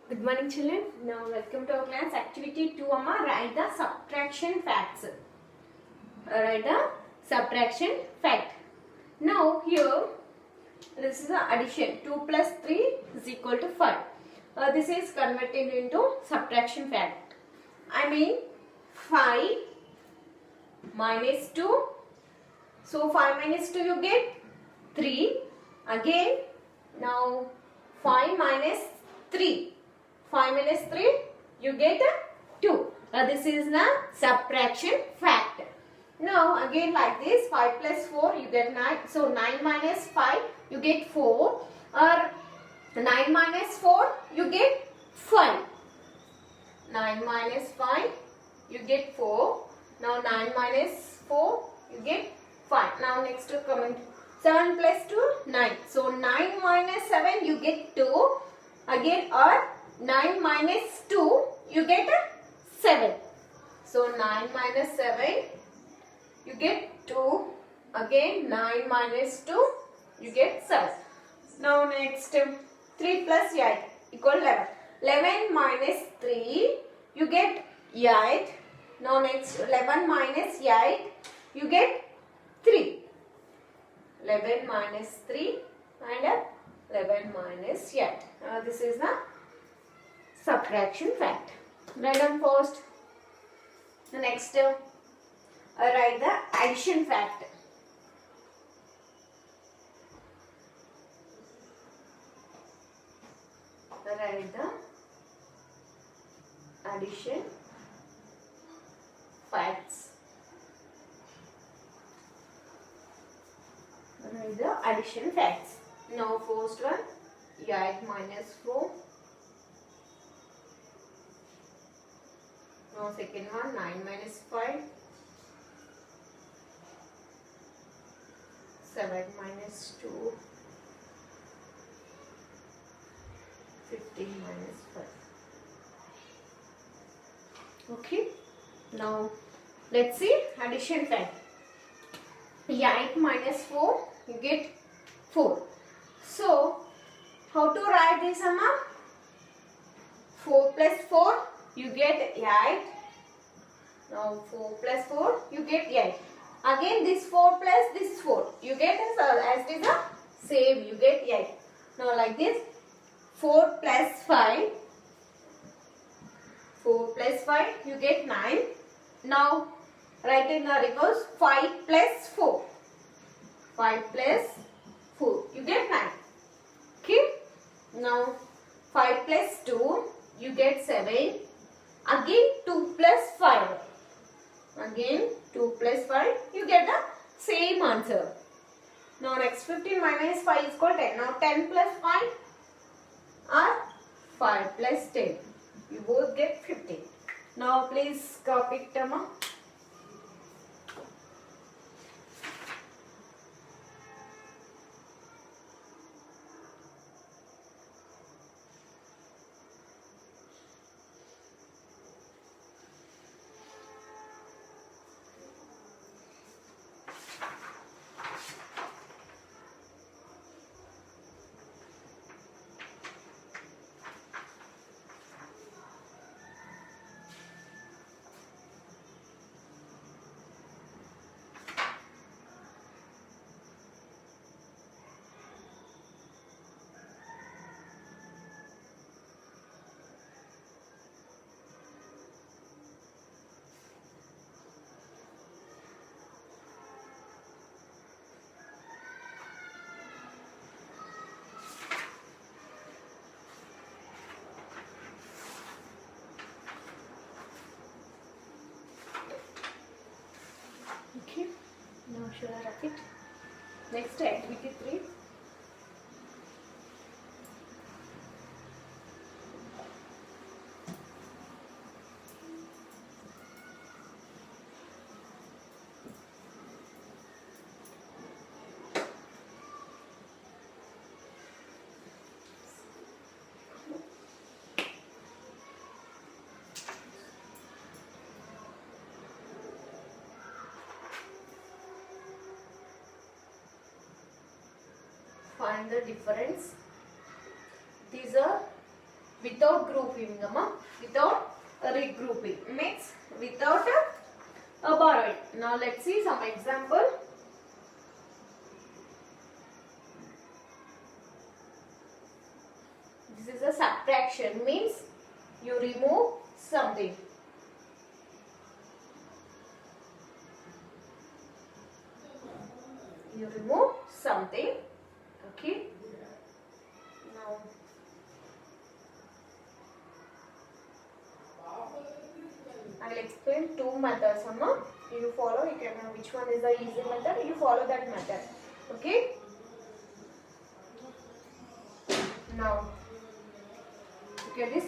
Good morning, children. Now, welcome to our class. Activity 2, Amma. Write the subtraction facts. Write the subtraction fact. Now, here, this is the addition. 2 plus 3 is equal to 5. This is converted into subtraction fact. I mean, 5 minus 2. So, 5 minus 2 you get 3. Again, now 5 minus 3. 5 minus 3, you get 2. This is the subtraction fact. Now, again like this, 5 plus 4, you get 9. So, 9 minus 5, you get 4. Or 9 minus 4, you get 5. 9 minus 5, you get 4. Now, 9 minus 4, you get 5. Now, next to comment. 7 plus 2, 9. So, 9 minus 7, you get 2. Again, or 9 minus 2, you get 7. So, 9 minus 7, you get 2. Again, 9 minus 2, you get 7. Now, next, 3 plus 8 equal 11. 11 minus 3, you get 8. Now, next, 11 minus 8, you get 3. 11 minus 3 and 11 minus 8. This is the subtraction fact. Write down first. The next, write the addition fact. Write the addition facts. Write the addition facts. Now, first one, 8 minus 4. Now, second one, 9 minus 5. 7 minus 2. 15 minus 5. Okay. Now, let's see addition fact. 8 minus 4, you get 4. So, how to write this, Amma? 4 plus 4, you get 8. Now, 4 plus 4, you get 8. Again, this 4 plus this 4, you get as it is a same, you get 8. Now, like this, 4 plus 5, 4 plus 5, you get 9. Now, write in the reverse, 5 plus 4. 5 plus 4, you get 9. Okay. Now, 5 plus 2, you get 7. Again, 2 plus 5. Again, 2 plus 5, you get the same answer. Now, next 15 minus 5 is equal to 10. Now, 10 plus 5 or 5 plus 10. You both get 15. Now, please copy it, Amma. Okay, now should I write it? Next, activity 3. Find the difference. These are without grouping, without regrouping, means without a borrowing. Now let's see some example. This is a subtraction, means you remove something. You remove something. Okay. Now I will explain two methods, Amma. You follow. You can know which one is the easy method. You follow that method. Okay. Now look at this.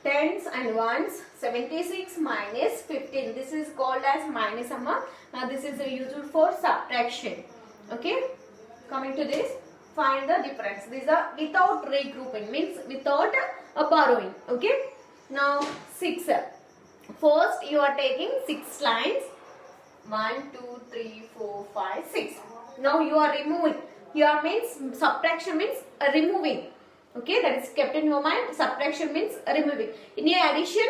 Tens and ones. 76 minus 15. This is called as minus, Amma. Now this is used for subtraction. Okay. Coming to this, find the difference. These are without regrouping, means without a borrowing. Okay. Now 6. First you are taking 6 lines. 1, 2, 3, 4, 5, 6. Now you are removing. Here means subtraction means removing. Okay, that is kept in your mind. Subtraction means removing. In your addition,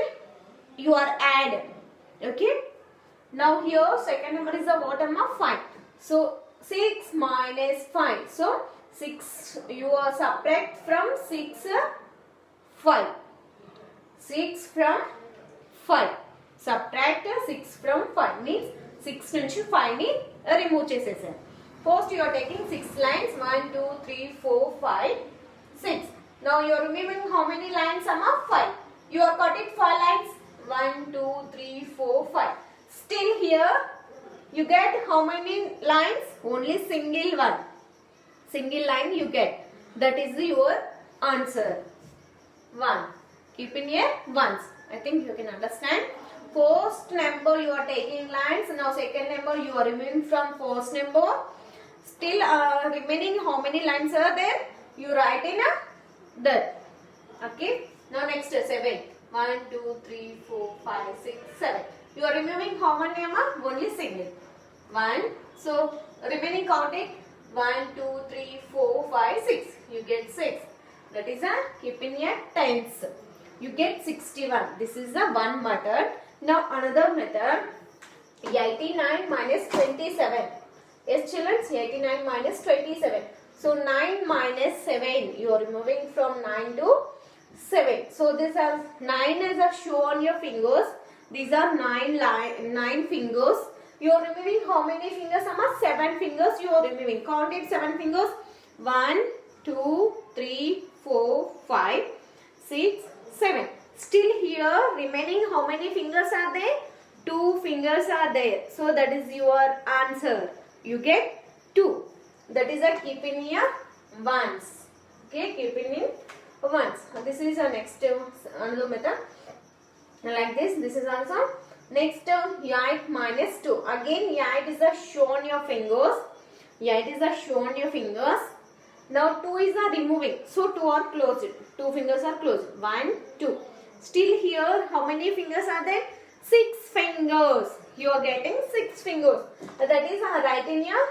you are add. Okay. Now here second number is the what, Amma? 5. So 6 minus 5. So 6 you are subtract from 6 5. 6 from 5. Subtract 6 from 5 means 6 నుంచి 5 ని remove చేసేసారు. First you are taking 6 lines. 1, 2, 3, 4, 5, 6. Now you are removing how many lines, Amma? 5. You are got it 5 lines. 1, 2, 3, 4, 5. Still here you get how many lines? Only single one. Single line you get. That is your answer. 1. Keep in here ones. I think you can understand. First number you are taking lines. Now second number you are removing from first number. Still remaining how many lines are there? You write in that. Okay. Now next 7. 1, 2, 3, 4, 5, 6, 7. You are removing how many, Amma? Only single. 1. So remaining count it. 1, 2, 3, 4, 5, 6. You get 6. That is keep in here tens. You get 61. This is the one method. Now another method. 89 minus 27. Yes, children, 89 minus 27. So 9 minus 7. You are removing from 9 to 7. So this has 9 is a show on your fingers. These are 9 fingers. You are removing how many fingers, Amma? 7 fingers you are removing. Count it 7 fingers. 1, 2, 3, 4, 5, 6, 7. Still here remaining how many fingers are there? 2 fingers are there. So that is your answer. You get 2. That is a keep in here ones. Okay, keep in ones. This is our next another method. Like this. This is also next 8 minus 2. Again 8 is a shown your fingers. 8 is a shown your fingers. Now 2 is a removing. So 2 are closed. 2 fingers are closed. 1, 2. Still here how many fingers are there? 6 fingers. You are getting 6 fingers. That is right in your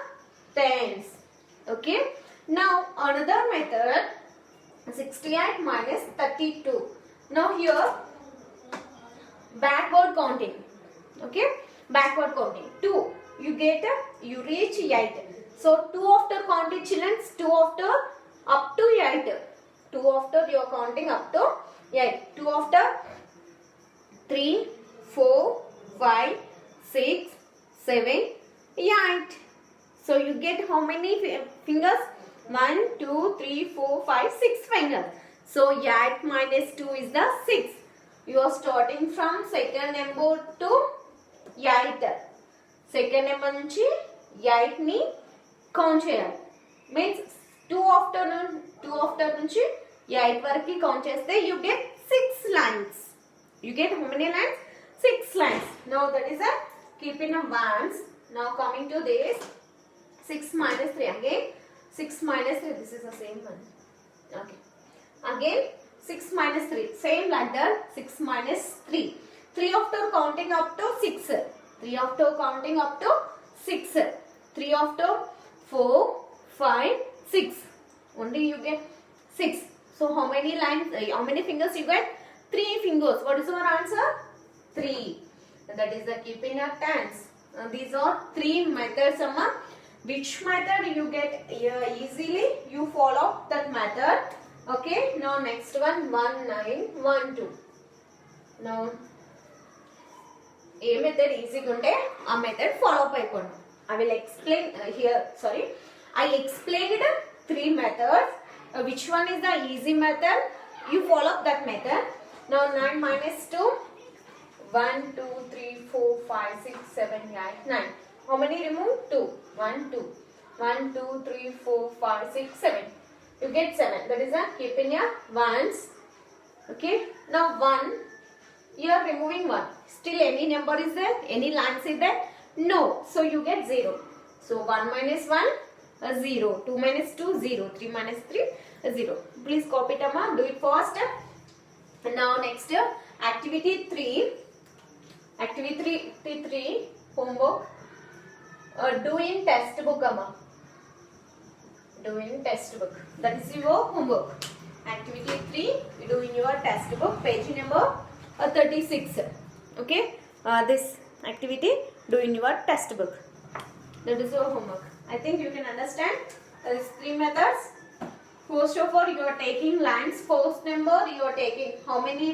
tens. Okay. Now another method. 68 minus 32. Now here backward counting. Okay. Backward counting. 2. You get you reach 8. So 2 after counting, children. 2 after up to 8. 2 after you are counting up to 8. 2 after 3, 4, 5, 6, 7, 8. So you get how many fingers? 1, 2, 3, 4, 5, 6 fingers. So 8 minus 2 is the 6. You are starting from second number to 8. Second number నుంచి 8 ని count చేయాలి. Means 2 after నుంచి 8 వరకు count చేస్తే you get 6 lines. You get how many lines? 6 lines. Now that is a keeping a ones. Now coming to this 6 minus 3 again. 6 minus 3. This is the same one. Okay. Again 6 minus 3. Same like that. 6 minus 3. 3 after counting up to 6. 3 after counting up to 6. 3 after 4, 5, 6. Only you get 6. So how many lines, how many fingers you get? 3 fingers. What is our answer? 3. That is the keeping up tense. These are 3 methods, Amma. Which method you get easily, you follow that method. Okay. Now next one, 1 9 1 2. Now a method easy gunte a method follow అయిపోండి. I will explain here. Sorry, I explained 3 methods. Which one is the easy method? You follow that method. Now 9 minus 2. 1 2 3 4 5 6 7 8 9. How many remove? 2. 1 2. 1 2 3 4 5 6 7. You get 7. That is a keeping your ones. Okay. Now 1. You are removing 1. Still any number is there? Any lines is there? No. So you get 0. So 1 minus 1, 0. 2 minus 2, 0. 3 minus 3, 0. Please copy it, Amma. Do it fast. Now next, activity 3. Activity 3, homework. Do in test book, Amma. Do in test book. That is your homework. Activity 3, you do in your test book, page number 36. Okay, this activity do in your test book. That is your homework. I think you can understand these 3 methods. First of all, you are taking lines. First number you are taking how many?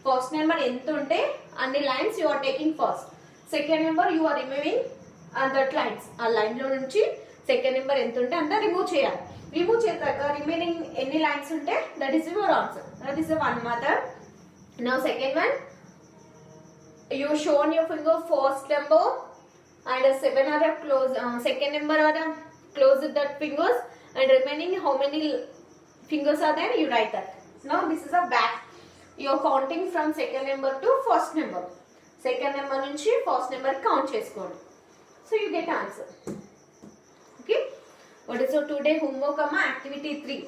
First number ఎంత ఉంటే అన్ని lines you are taking first. Second number you are removing that lines. ఆ line లో నుంచి second number ఎంత ఉంటే అంతా remove చేయాలి. Remove చేసాక remaining ఎన్ని lines ఉంటే that is your answer. That is the one method. Now second one, you shown your finger first number and 7 are close. Second number are close that fingers and remaining how many fingers are there? You write that. Now this is a back. You are counting from second number to first number. Second number nunchi first number count cheskondi. So you get answer. Okay. What is your today homework, Amma? Activity 3.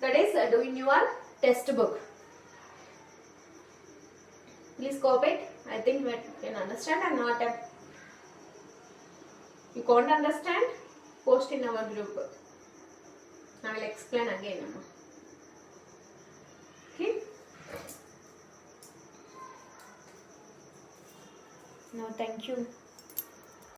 That is do in your test book. Please copy it. I think you can understand. I'm not. You can't understand? Post in our group. I will explain again. Okay. Now, thank you.